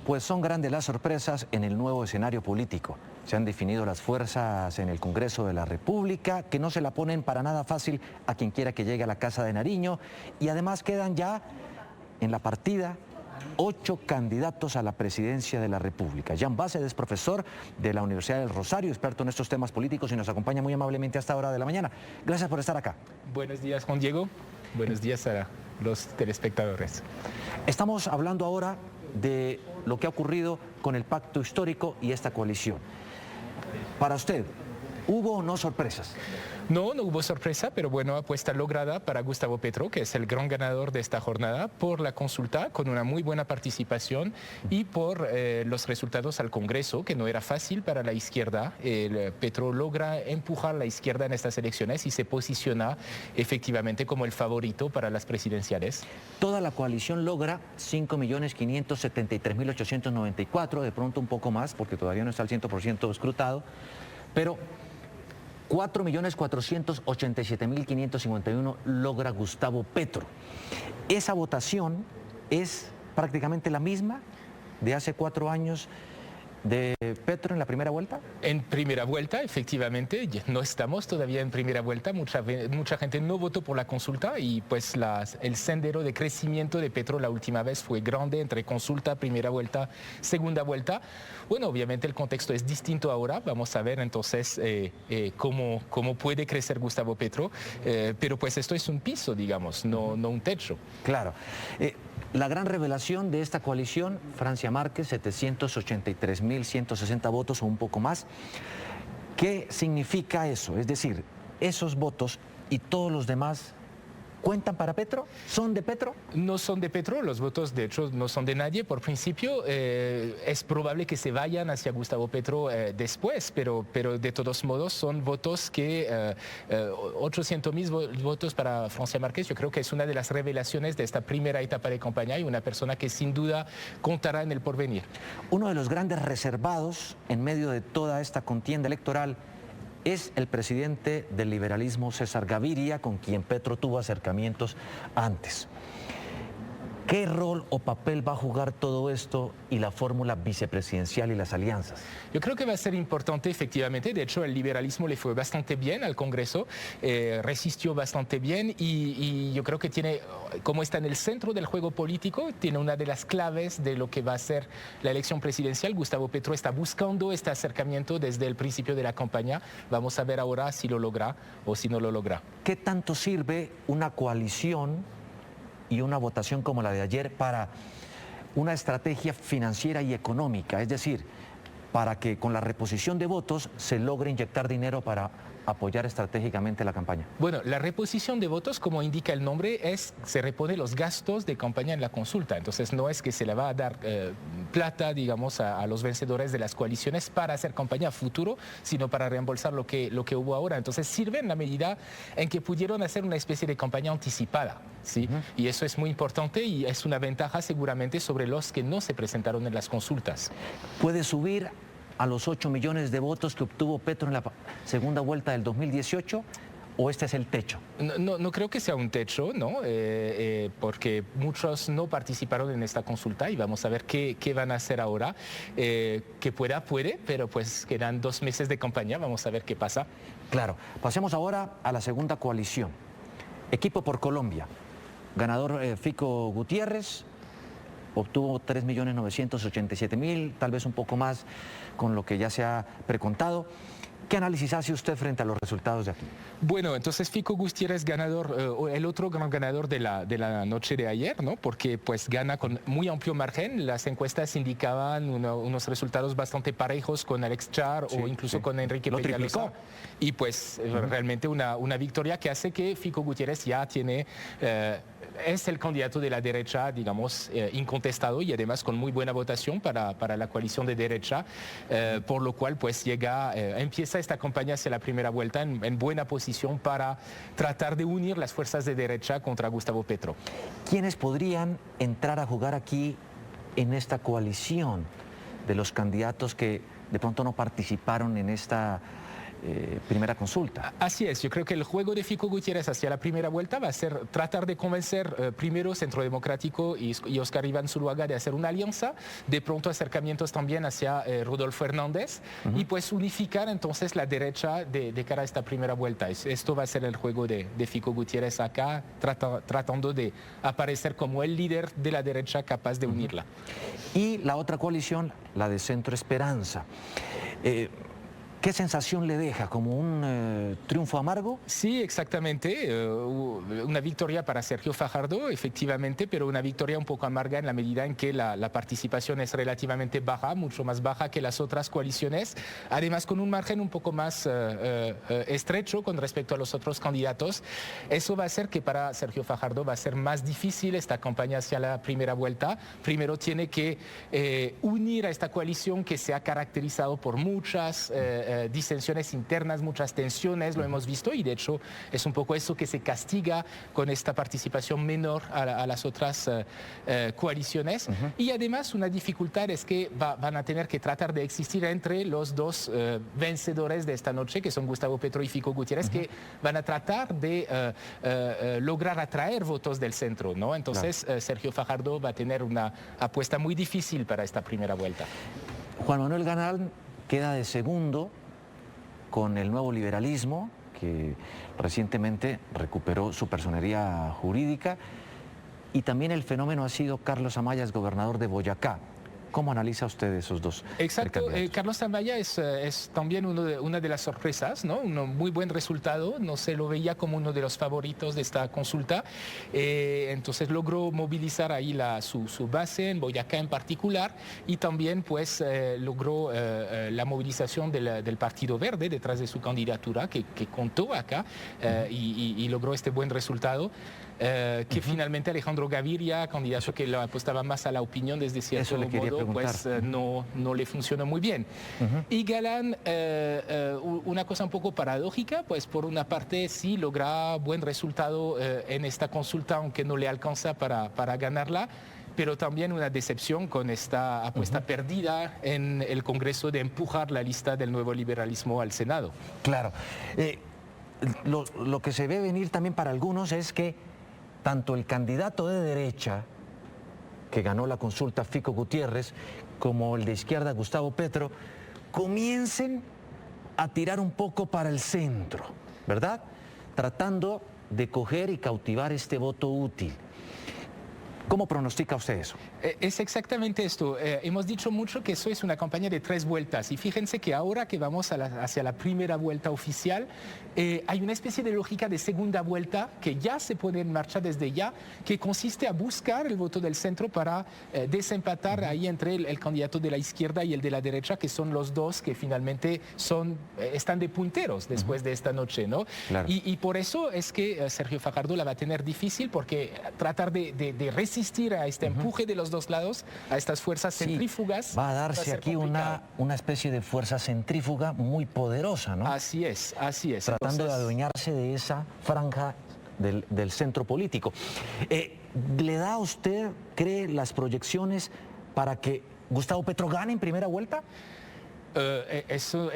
Pues son grandes las sorpresas en el nuevo escenario político. Se han definido las fuerzas en el Congreso de la República, que no se la ponen para nada fácil a quien quiera que llegue a la Casa de Nariño, y además quedan ya en la partida 8 candidatos a la presidencia de la República. Jan Bácez es profesor de la Universidad del Rosario, experto en estos temas políticos y nos acompaña muy amablemente a esta hora de la mañana. Gracias por estar acá. Buenos días, Juan Diego. Buenos días a los telespectadores. Estamos hablando ahora de lo que ha ocurrido con el pacto histórico y esta coalición. Para usted, ¿hubo o no sorpresas? No hubo sorpresa, pero bueno, apuesta lograda para Gustavo Petro, que es el gran ganador de esta jornada, por la consulta, con una muy buena participación y por los resultados al Congreso, que no era fácil para la izquierda. Petro logra empujar a la izquierda en estas elecciones y se posiciona efectivamente como el favorito para las presidenciales. Toda la coalición logra 5.573.894, de pronto un poco más, porque todavía no está al 100% escrutado, pero 4.487.551 logra Gustavo Petro. Esa votación es prácticamente la misma de hace 4 años de Petro en la primera vuelta. En primera vuelta, efectivamente, no estamos todavía en primera vuelta. Mucha gente no votó por la consulta y pues el sendero de crecimiento de Petro la última vez fue grande entre consulta, primera vuelta, segunda vuelta. Bueno, obviamente el contexto es distinto ahora. Vamos a ver entonces cómo puede crecer Gustavo Petro. Pero pues esto es un piso, digamos, no un techo. Claro. La gran revelación de esta coalición, Francia Márquez, 783.160 votos o un poco más. ¿Qué significa eso? Es decir, esos votos y todos los demás, ¿cuentan para Petro? ¿Son de Petro? No son de Petro, los votos de hecho no son de nadie. Por principio es probable que se vayan hacia Gustavo Petro después, pero de todos modos son votos que 800.000 votos para Francia Márquez. Yo creo que es una de las revelaciones de esta primera etapa de campaña y una persona que sin duda contará en el porvenir. Uno de los grandes reservados en medio de toda esta contienda electoral es el presidente del liberalismo, César Gaviria, con quien Petro tuvo acercamientos antes. ¿Qué rol o papel va a jugar todo esto y la fórmula vicepresidencial y las alianzas? Yo creo que va a ser importante, efectivamente. De hecho, el liberalismo le fue bastante bien al Congreso, resistió bastante bien y yo creo que tiene, como está en el centro del juego político, tiene una de las claves de lo que va a ser la elección presidencial. Gustavo Petro está buscando este acercamiento desde el principio de la campaña. Vamos a ver ahora si lo logra o si no lo logra. ¿Qué tanto sirve una coalición y una votación como la de ayer para una estrategia financiera y económica? Es decir, para que con la reposición de votos se logre inyectar dinero para apoyar estratégicamente la campaña. Bueno, la reposición de votos, como indica el nombre, se repone los gastos de campaña en la consulta. Entonces no es que se le va a dar plata, digamos, a los vencedores de las coaliciones para hacer campaña a futuro, sino para reembolsar lo que hubo ahora. Entonces sirve en la medida en que pudieron hacer una especie de campaña anticipada, ¿sí? Y eso es muy importante y es una ventaja seguramente sobre los que no se presentaron en las consultas. ¿Puede subir a los 8 millones de votos que obtuvo Petro en la segunda vuelta del 2018 o este es el techo? No creo que sea un techo, ¿no? Porque muchos no participaron en esta consulta y vamos a ver qué van a hacer ahora. Que puede, pero pues quedan 2 meses de campaña, vamos a ver qué pasa. Claro, pasemos ahora a la segunda coalición. Equipo por Colombia, ganador Fico Gutiérrez, obtuvo 3.987.000, tal vez un poco más con lo que ya se ha precontado. ¿Qué análisis hace usted frente a los resultados de aquí? Bueno, entonces Fico Gutiérrez ganador, el otro gran ganador de la noche de ayer, ¿no? Porque pues gana con muy amplio margen. Las encuestas indicaban unos resultados bastante parejos con Alex Char o incluso con Enrique Peñalosa. Y pues realmente una victoria que hace que Fico Gutiérrez ya tiene... es el candidato de la derecha, digamos, incontestado y además con muy buena votación para la coalición de derecha, por lo cual pues empieza esta campaña hacia la primera vuelta en buena posición para tratar de unir las fuerzas de derecha contra Gustavo Petro. ¿Quiénes podrían entrar a jugar aquí en esta coalición de los candidatos que de pronto no participaron en esta primera consulta. Así es, yo creo que el juego de Fico Gutiérrez hacia la primera vuelta va a ser tratar de convencer primero Centro Democrático y Óscar Iván Zuluaga de hacer una alianza, de pronto acercamientos también hacia Rodolfo Hernández y pues unificar entonces la derecha de cara a esta primera vuelta. Esto va a ser el juego de Fico Gutiérrez acá, tratando de aparecer como el líder de la derecha capaz de unirla. Y la otra coalición, la de Centro Esperanza. ¿Qué sensación le deja? ¿Como un triunfo amargo? Sí, exactamente. Una victoria para Sergio Fajardo, efectivamente, pero una victoria un poco amarga en la medida en que la participación es relativamente baja, mucho más baja que las otras coaliciones, además con un margen un poco más estrecho con respecto a los otros candidatos. Eso va a hacer que para Sergio Fajardo va a ser más difícil esta campaña hacia la primera vuelta. Primero tiene que unir a esta coalición que se ha caracterizado por muchas disensiones internas, muchas tensiones, lo hemos visto, y de hecho es un poco eso que se castiga con esta participación menor a las otras coaliciones. Y además una dificultad es que van a tener que tratar de existir entre los dos vencedores de esta noche, que son Gustavo Petro y Fico Gutiérrez, que van a tratar de lograr atraer votos del centro, ¿no? Entonces Sergio Fajardo va a tener una apuesta muy difícil para esta primera vuelta. Juan Manuel Galán queda de segundo con el Nuevo Liberalismo, que recientemente recuperó su personería jurídica, y también el fenómeno ha sido Carlos Amaya, gobernador de Boyacá. ¿Cómo analiza usted esos dos? Exacto, Carlos Amaya es también una de las sorpresas, ¿no? Un muy buen resultado, no se lo veía como uno de los favoritos de esta consulta, entonces logró movilizar ahí su base en Boyacá en particular, y también pues logró la movilización del Partido Verde detrás de su candidatura, que contó acá, y logró este buen resultado. Que finalmente Alejandro Gaviria, candidato que le apostaba más a la opinión desde cierto modo, pues no le funcionó muy bien. Y Galán, una cosa un poco paradójica, pues por una parte sí logra buen resultado en esta consulta, aunque no le alcanza para ganarla, pero también una decepción con esta apuesta perdida en el Congreso de empujar la lista del Nuevo Liberalismo al Senado. Claro. Lo que se ve venir también para algunos es que tanto el candidato de derecha, que ganó la consulta, Fico Gutiérrez, como el de izquierda, Gustavo Petro, comiencen a tirar un poco para el centro, ¿verdad? Tratando de coger y cautivar este voto útil. ¿Cómo pronostica usted eso? Es exactamente esto. Hemos dicho mucho que eso es una campaña de 3 vueltas, y fíjense que ahora que vamos hacia la primera vuelta oficial, hay una especie de lógica de segunda vuelta que ya se pone en marcha desde ya, que consiste a buscar el voto del centro para desempatar ahí entre el candidato de la izquierda y el de la derecha, que son los dos que finalmente están de punteros después de esta noche, ¿no? Claro. Y por eso es que Sergio Fajardo la va a tener difícil, porque tratar de resistir a este empuje de los dos lados, a estas fuerzas centrífugas. Va a darse aquí una especie de fuerza centrífuga muy poderosa, ¿no? Así es, así es. Tratando de adueñarse de esa franja del centro político. ¿Le da a usted, cree, las proyecciones para que Gustavo Petro gane en primera vuelta? Eso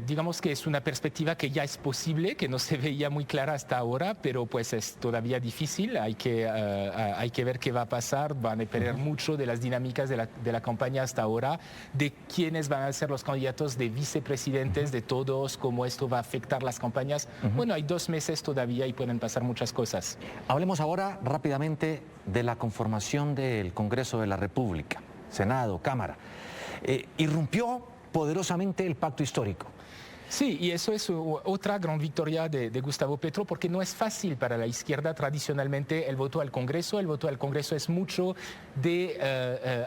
digamos que es una perspectiva que ya es posible, que no se veía muy clara hasta ahora, pero pues es todavía difícil. Hay que ver qué va a pasar. Van a depender mucho de las dinámicas de la campaña hasta ahora, de quiénes van a ser los candidatos de vicepresidentes de todos, cómo esto va a afectar las campañas. Bueno, hay 2 meses todavía y pueden pasar muchas cosas. Hablemos ahora rápidamente de la conformación del Congreso de la República, Senado, Cámara. Irrumpió poderosamente el pacto histórico. Sí, y eso es otra gran victoria de Gustavo Petro, porque no es fácil para la izquierda tradicionalmente el voto al Congreso. El voto al Congreso es mucho de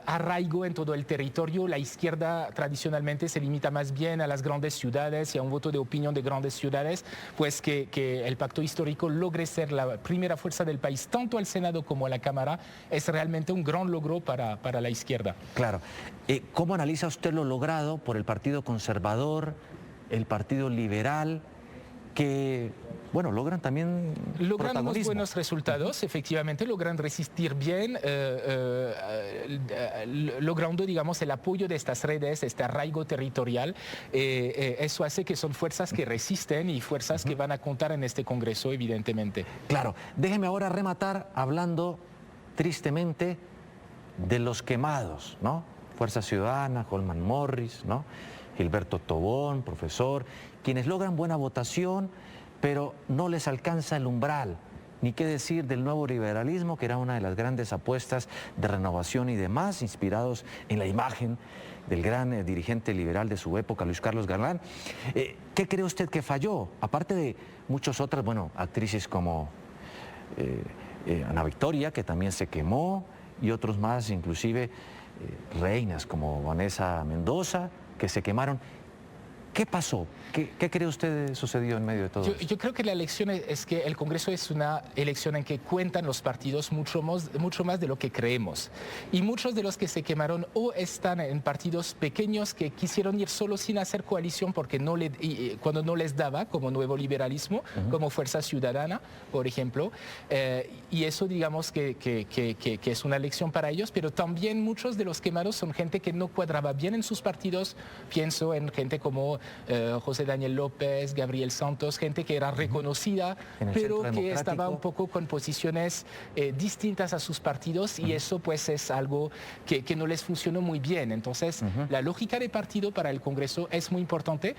arraigo en todo el territorio. La izquierda tradicionalmente se limita más bien a las grandes ciudades y a un voto de opinión de grandes ciudades, pues que el pacto histórico logre ser la primera fuerza del país, tanto al Senado como a la Cámara, es realmente un gran logro para la izquierda. Claro. ¿Cómo analiza usted lo logrado por el Partido Conservador, el Partido Liberal, que bueno, logran también logran unos protagonismo. buenos resultados, efectivamente, logran resistir bien, logrando, digamos, el apoyo de estas redes, este arraigo territorial. Eso hace que son fuerzas que resisten y fuerzas que van a contar en este Congreso, evidentemente. Claro, déjeme ahora rematar hablando tristemente de los quemados, ¿no? Fuerza Ciudadana, Holman Morris, ¿no? Gilberto Tobón, profesor, quienes logran buena votación, pero no les alcanza el umbral. Ni qué decir del nuevo liberalismo, que era una de las grandes apuestas de renovación y demás, inspirados en la imagen del gran dirigente liberal de su época, Luis Carlos Galán. ¿Qué cree usted que falló? Aparte de muchas otras, bueno, actrices como Ana Victoria, que también se quemó, y otros más, inclusive reinas como Vanessa Mendoza, que se quemaron. ¿Qué pasó? ¿Qué cree usted sucedió en medio de todo esto? Yo creo que la elección es que el Congreso es una elección en que cuentan los partidos mucho más de lo que creemos. Y muchos de los que se quemaron o están en partidos pequeños que quisieron ir solo sin hacer coalición porque cuando no les daba, como Nuevo Liberalismo, como Fuerza Ciudadana, por ejemplo. Y eso digamos que es una elección para ellos, pero también muchos de los quemados son gente que no cuadraba bien en sus partidos. Pienso en gente como José Daniel López, Gabriel Santos, gente que era reconocida, pero que estaba un poco con posiciones distintas a sus partidos y eso pues es algo que no les funcionó muy bien. Entonces, la lógica de partido para el Congreso es muy importante,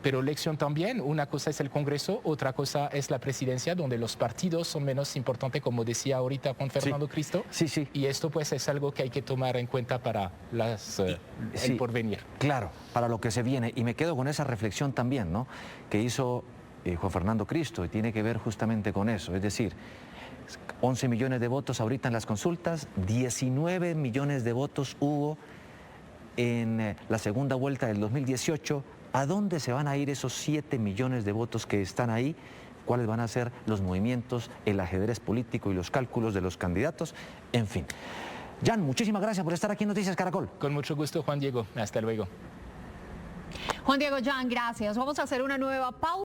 pero elección también. Una cosa es el Congreso, otra cosa es la presidencia, donde los partidos son menos importantes, como decía ahorita Juan Fernando Cristo. Sí. Y esto pues es algo que hay que tomar en cuenta para el porvenir. Claro, para lo que se viene. Y me quedo con esa reflexión también, ¿no?, que hizo Juan Fernando Cristo, y tiene que ver justamente con eso. Es decir, 11 millones de votos ahorita en las consultas, 19 millones de votos hubo en la segunda vuelta del 2018. ¿A dónde se van a ir esos 7 millones de votos que están ahí? ¿Cuáles van a ser los movimientos, el ajedrez político y los cálculos de los candidatos? En fin. Jan, muchísimas gracias por estar aquí en Noticias Caracol. Con mucho gusto, Juan Diego. Hasta luego. Juan Diego, Jan, gracias. Vamos a hacer una nueva pausa.